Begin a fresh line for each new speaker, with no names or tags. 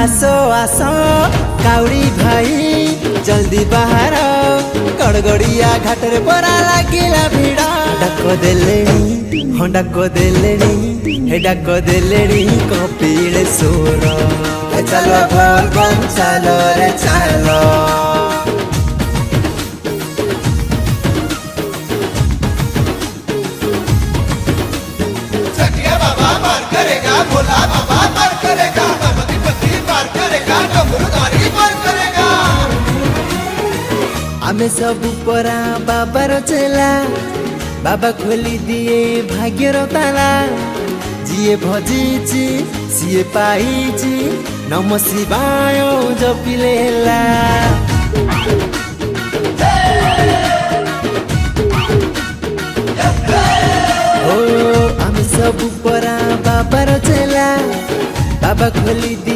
आसो आसो काउड़ी भाई जल्दी बाहर गड़गड़िया घाट रे परा लागिला भिड़ डाक देलेनी हाँ डाक देलेनी हे डाक देलेनी कपिले सोर चलो बोल बम चलो रे चलो
भोला बाबा पार करेगा, गणपति पति पार करेगा, डमरूधारी पार करेगा।
आमे सब परा बाबार चेला बाबा खोली दिए भाग्यर ताला जिए भजिची सिए पाइची नम शिवाय जपिले हेला ओ आमे सब परा बाबार चेला बाबा खोली दी